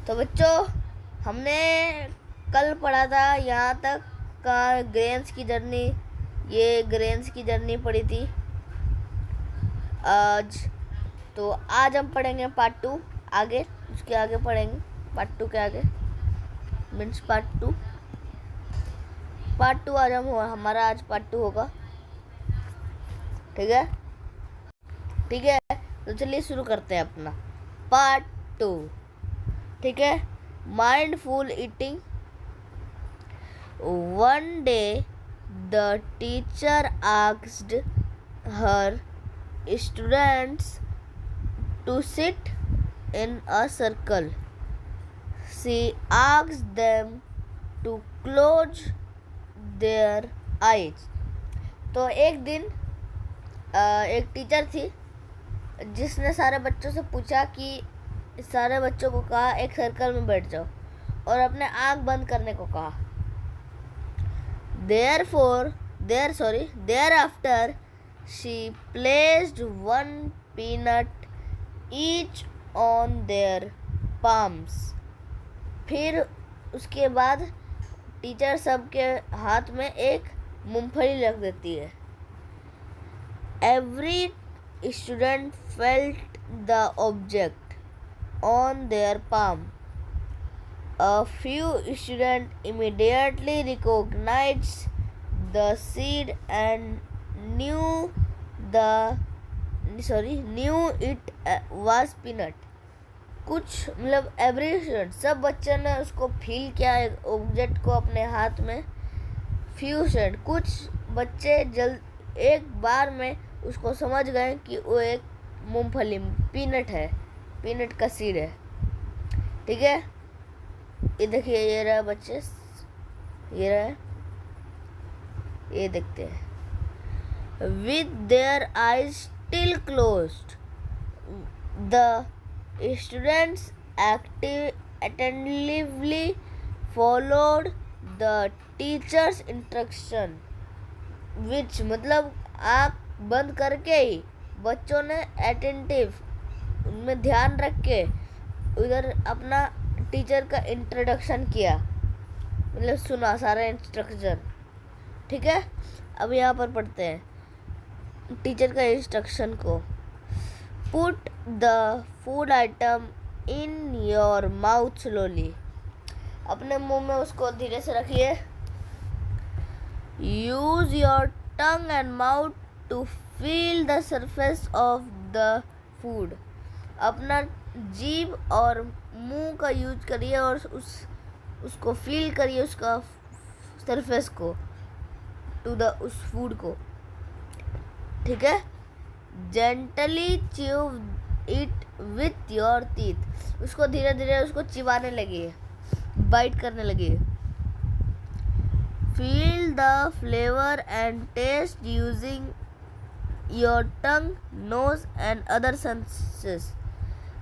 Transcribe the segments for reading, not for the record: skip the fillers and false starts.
तो बच्चों, हमने कल पढ़ा था यहाँ तक का ग्रेन्स की जर्नी। ये ग्रेन्स की जर्नी पढ़ी थी आज। तो आज हम पढ़ेंगे पार्ट 2 आगे, उसके आगे पढ़ेंगे पार्ट 2 के आगे, मीन्स पार्ट 2 आज हमारा आज पार्ट 2 होगा। ठीक है, तो चलिए शुरू करते हैं अपना पार्ट 2। ठीक है, mindful eating. One day the teacher asked her students to sit in a circle. She asked them to close their eyes. तो एक दिन एक टीचर थी जिसने सारे बच्चों से पूछा कि सारे बच्चों को कहा एक सर्कल में बैठ जाओ और अपने आँख बंद करने को कहा। Thereafter, she placed one peanut each on their palms. फिर उसके बाद टीचर सबके हाथ में एक मूंगफली रख देती है। Every student felt the object on their palm. A few students immediately recognized the seed and knew it was peanut. कुछ मतलब एवरी स्टूडेंट, सब बच्चों ने उसको फील किया एक ऑब्जेक्ट को अपने हाथ में। फ्यू स्टूडेंट, कुछ बच्चे एक बार में उसको समझ गए कि वो एक मूंगफली पीनट है, पीनट का सीड है। ठीक है, ये देखिए, ये रहा बच्चे, ये रहा, ये देखते हैं। With their eyes still closed, the students attentively followed the teacher's instruction, which मतलब आँख बंद करके ही बच्चों ने अटेंटिव, उनमें ध्यान रख के उधर अपना टीचर का इंट्रोडक्शन किया, मतलब सुना सारा इंस्ट्रक्शन। ठीक है, अब यहाँ पर पढ़ते हैं टीचर का इंस्ट्रक्शन को। Put the food item in your mouth slowly, अपने मुंह में उसको धीरे से रखिए। Use your tongue and mouth to feel the surface of the food, अपना जीभ और मुंह का यूज करिए और उसको फील करिए, उसका सरफेस को, उस फूड को। ठीक है, gently chew it with your teeth, उसको धीरे धीरे उसको चिबाने लगिए, बाइट करने लगिए। Feel the flavour and taste using your tongue, nose and other senses,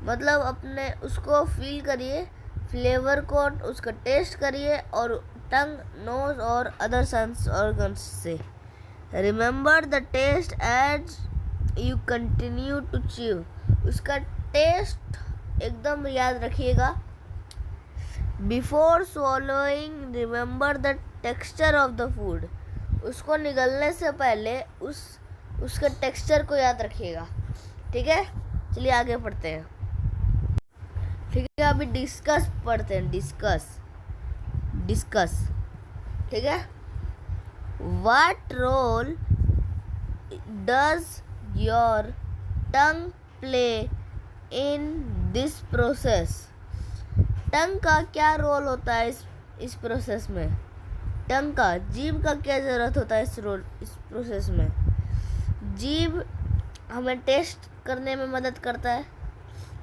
मतलब अपने उसको फील करिए, फ्लेवर को, उसका टेस्ट करिए और टंग, नोज और अदर सेंस ऑर्गन्स से। Remember the taste as you continue to chew, उसका टेस्ट एकदम याद रखिएगा। Before swallowing remember the texture of the food, उसको निगलने से पहले उसके टेक्सचर को याद रखिएगा। ठीक है, चलिए आगे पढ़ते हैं। ठीक है, अभी डिस्कस पढ़ते हैं, डिस्कस। ठीक है, what role does your tongue play in this process, tongue का क्या रोल होता है इस प्रोसेस में, टंग का, जीभ का क्या ज़रूरत होता है इस प्रोसेस में। जीभ हमें टेस्ट करने में मदद करता है,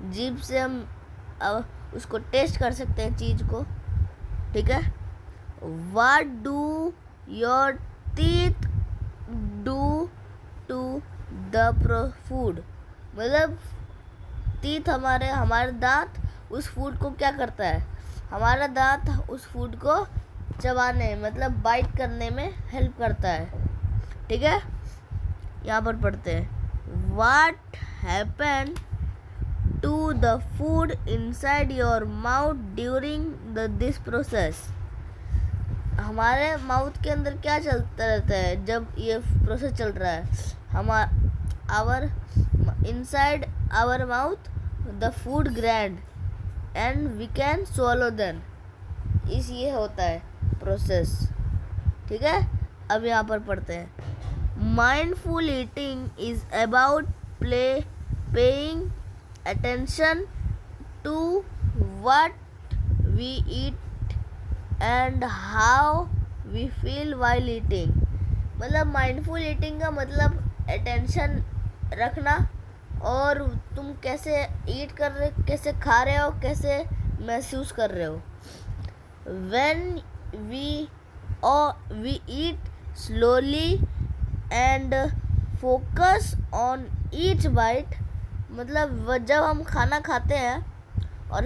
जीभ से हम उसको टेस्ट कर सकते हैं चीज़ को। ठीक है, what do your teeth do to the food, मतलब टीथ हमारे दांत उस फूड को क्या करता है, हमारा दांत उस फूड को चबाने, मतलब बाइट करने में हेल्प करता है। ठीक है, यहाँ पर पढ़ते हैं। What happened to the food inside your mouth during this process. हमारे माउथ के अंदर क्या चलता रहता है जब ये प्रोसेस चल रहा है? Our inside our mouth the food grind and we can swallow them. ये होता है प्रोसेस. ठीक है, अब यहाँ पर पढ़ते हैं. Mindful eating is about paying attention to what we eat and how we feel while eating. मतलब माइंडफुल ईटिंग का मतलब अटेंशन रखना और तुम कैसे ईट कर रहे, कैसे खा रहे हो, कैसे महसूस कर रहे हो. When we eat slowly and focus on each bite, मतलब जब हम खाना खाते हैं और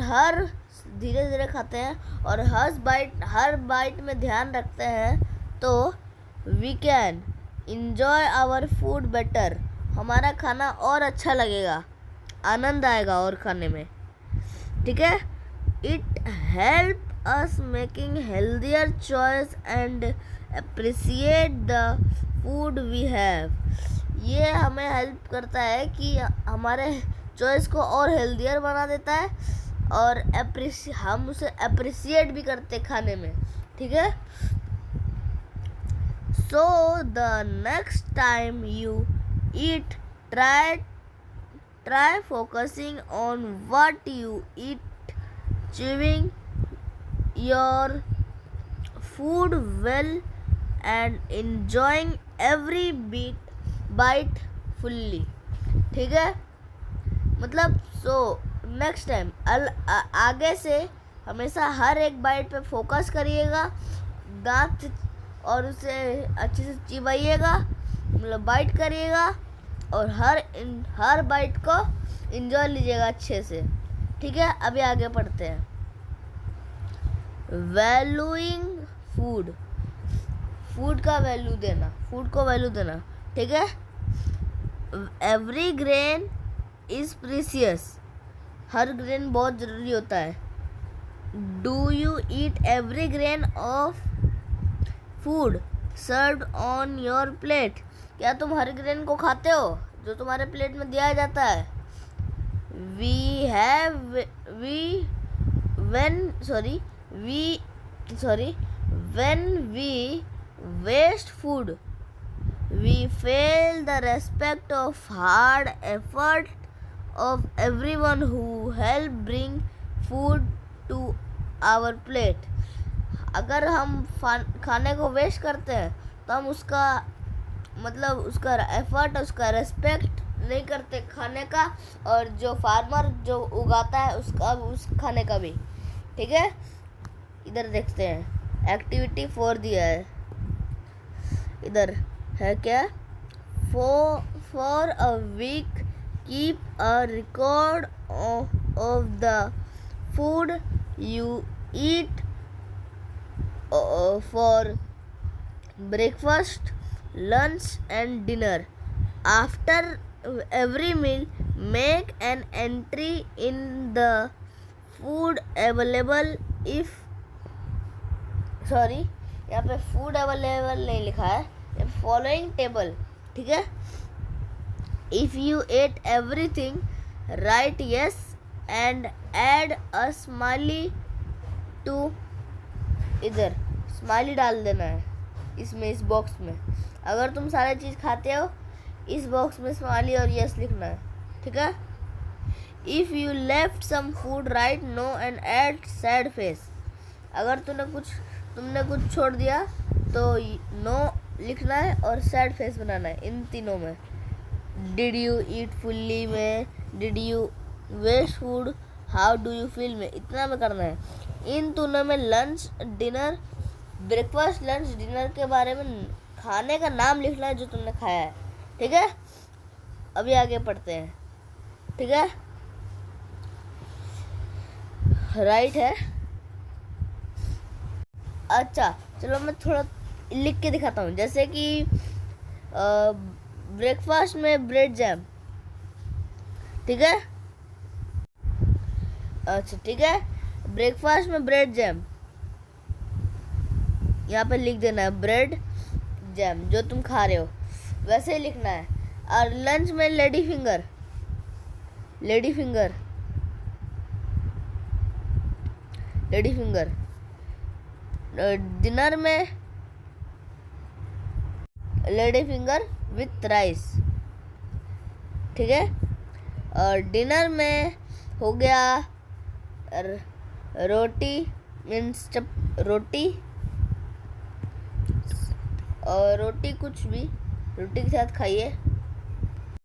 धीरे धीरे खाते हैं और हर बाइट में ध्यान रखते हैं तो we can enjoy our food better. हमारा खाना और अच्छा लगेगा, आनंद आएगा और खाने में. ठीक है. It help us making healthier choice and appreciate the food we have. ये हमें हेल्प करता है कि हमारे चॉइस को और हेल्दियर बना देता है और हम उसे अप्रिसिएट भी करते खाने में. ठीक है. So the next time you eat, try focusing on what you eat, chewing your food well and enjoying every bite fully. ठीक है. मतलब नेक्स्ट टाइम आगे से हमेशा हर एक बाइट पे फोकस करिएगा, दांत और उसे अच्छे से चिबाइएगा, मतलब बाइट करिएगा और हर बाइट को एंजॉय लीजिएगा अच्छे से. ठीक है. अभी आगे पढ़ते हैं. वैल्यूइंग फूड का फूड को वैल्यू देना. ठीक है. Every grain is precious. Her grain बहुत ज़रूरी होता है. Do you eat every grain of food served on your plate. क्या तुम हर ग्रेन को खाते हो जो तुम्हारे प्लेट में दिया जाता है? When we waste food, we fail the respect of hard effort of everyone who helped bring food to our plate. अगर हम खाने को वेस्ट करते हैं तो हम उसका एफर्ट, उसका रेस्पेक्ट नहीं करते खाने का, और जो फार्मर जो उगाता है उस खाने का भी. ठीक है. इधर देखते हैं, एक्टिविटी 4 दिया है. इधर है क्या? For a week keep a record of the food you eat for breakfast, lunch and dinner. After every meal, make an entry in the food available यहाँ पे फूड अवेलेबल नहीं लिखा है, फॉलोइंग टेबल. ठीक है. If you at everything, right yes and add a smiley to. इधर smiley डाल देना है इसमें, इस बॉक्स में. अगर तुम सारे चीज़ खाते हो, इस बॉक्स में स्माइली और यस लिखना है. ठीक है. If you left some food, write no and add sad face. अगर तुमने कुछ छोड़ दिया तो नो लिखना है और सैड फेस बनाना है इन तीनों में. डिड यू ईट फुल्ली में, did you waste food, how do you feel में, इतना में करना है. इन तीनों में lunch, dinner, breakfast, lunch, dinner के बारे में खाने का नाम लिखना है जो तुमने खाया है. ठीक है. अभी आगे पढ़ते हैं. ठीक है. राइट है. अच्छा चलो मैं थोड़ा लिख के दिखाता हूँ. जैसे कि ब्रेकफास्ट में ब्रेड जैम. ठीक है. अच्छा ठीक है, ब्रेकफास्ट में ब्रेड जैम, यहाँ पे लिख देना है ब्रेड जैम जो तुम खा रहे हो, वैसे ही लिखना है। और लंच में lady finger, lady finger, lady finger. Dinner में लेडी फिंगर विथ राइस, ठीक है। और डिनर में हो गया रोटी मीन्स रोटी, और रोटी कुछ भी रोटी के साथ खाइए।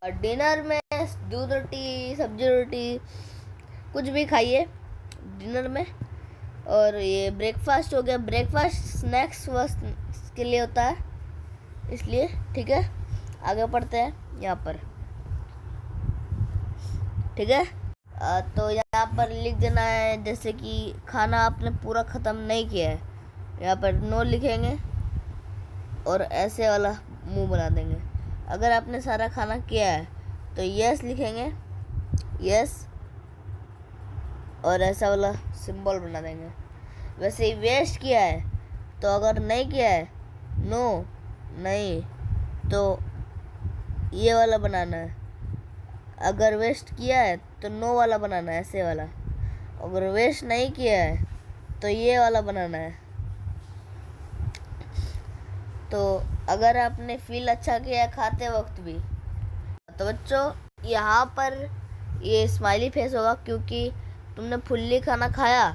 और डिनर में दूध रोटी, सब्जी रोटी, कुछ भी खाइए डिनर में। और ये ब्रेकफास्ट हो गया, ब्रेकफास्ट स्नैक्स के लिए होता है इसलिए, ठीक है। आगे पढ़ते हैं यहाँ पर, ठीक है। तो यहाँ पर लिख देना है जैसे कि खाना आपने पूरा ख़त्म नहीं किया है, यहाँ पर नो लिखेंगे और ऐसे वाला मुंह बना देंगे। अगर आपने सारा खाना किया है तो यस लिखेंगे, यस, और ऐसा वाला सिंबल बना देंगे। वैसे ही वेस्ट किया है तो अगर नहीं किया है नो, नहीं, तो ये वाला बनाना है। अगर वेस्ट किया है तो नो वाला बनाना है, ऐसे वाला। अगर वेस्ट नहीं किया है तो ये वाला बनाना है। तो अगर आपने फील अच्छा किया है खाते वक्त भी, तो बच्चों यहाँ पर ये स्माइली फेस होगा क्योंकि तुमने फुल्ली खाना खाया,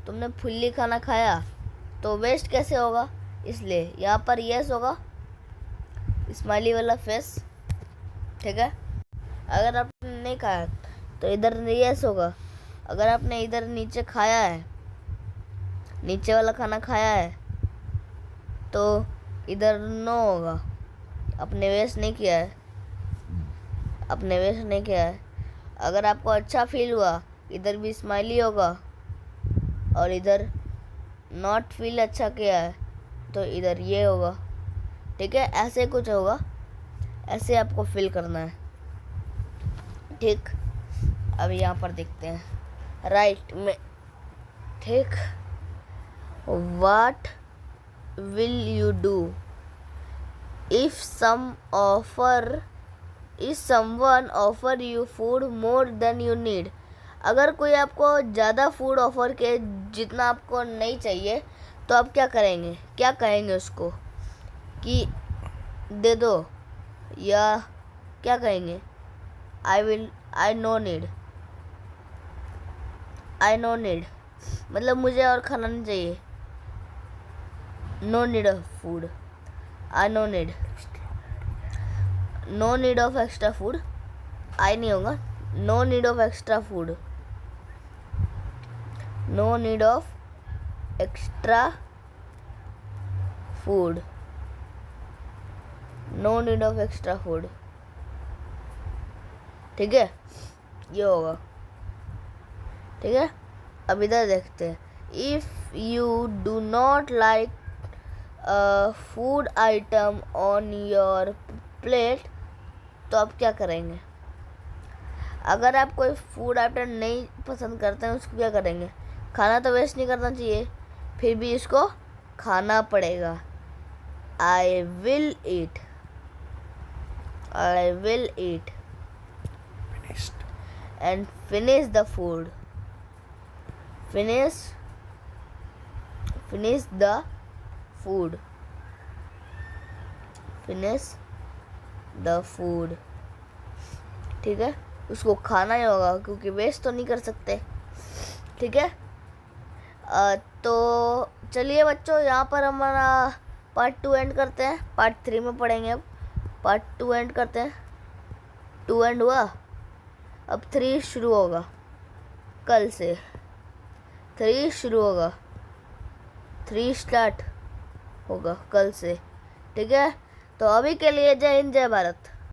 तुमने फुल्ली खाना खाया तो वेस्ट कैसे होगा, इसलिए यहाँ पर यस होगा, स्माइली वाला फेस, ठीक है। अगर आपने नहीं खाया तो इधर यस होगा। अगर आपने इधर नीचे खाया है, नीचे वाला खाना खाया है तो इधर नो होगा, आपने वेस्ट नहीं किया है, आपने वेस्ट नहीं किया है। अगर आपको अच्छा फील हुआ इधर भी स्माइली होगा, और इधर नॉट फील अच्छा किया है तो इधर ये होगा, ठीक है। ऐसे कुछ होगा, ऐसे आपको फील करना है, ठीक। अब यहाँ पर देखते हैं राइट में, ठीक। What will you do if someone offer you food more than you need. अगर कोई आपको ज़्यादा फूड ऑफर के जितना आपको नहीं चाहिए तो आप क्या करेंगे, क्या कहेंगे उसको कि दे दो, या क्या कहेंगे, आई नो नीड, मतलब मुझे और खाना नहीं चाहिए, no need of food, I no need of extra food, आई नहीं होगा, no need of extra food, no need of extra food, no need of extra food, ठीक है, ये होगा, ठीक है। अब इधर देखते हैं, if you do not like food item on your plate, तो आप क्या करेंगे। अगर आप कोई फूड आइटम नहीं पसंद करते हैं उसको क्या करेंगे, खाना तो वेस्ट नहीं करना चाहिए, फिर भी इसको खाना पड़ेगा। I will eat and finish the food, finish the food, ठीक है। उसको खाना ही होगा क्योंकि वेस्ट तो नहीं कर सकते, ठीक है। तो चलिए बच्चों, यहाँ पर हमारा पार्ट 2 एंड करते हैं, पार्ट 3 में पढ़ेंगे। अब पार्ट 2 एंड करते हैं, 2 एंड हुआ, अब 3 शुरू होगा, कल से 3 शुरू होगा, 3 स्टार्ट होगा कल से, ठीक है। तो अभी के लिए जय हिंद, जय भारत।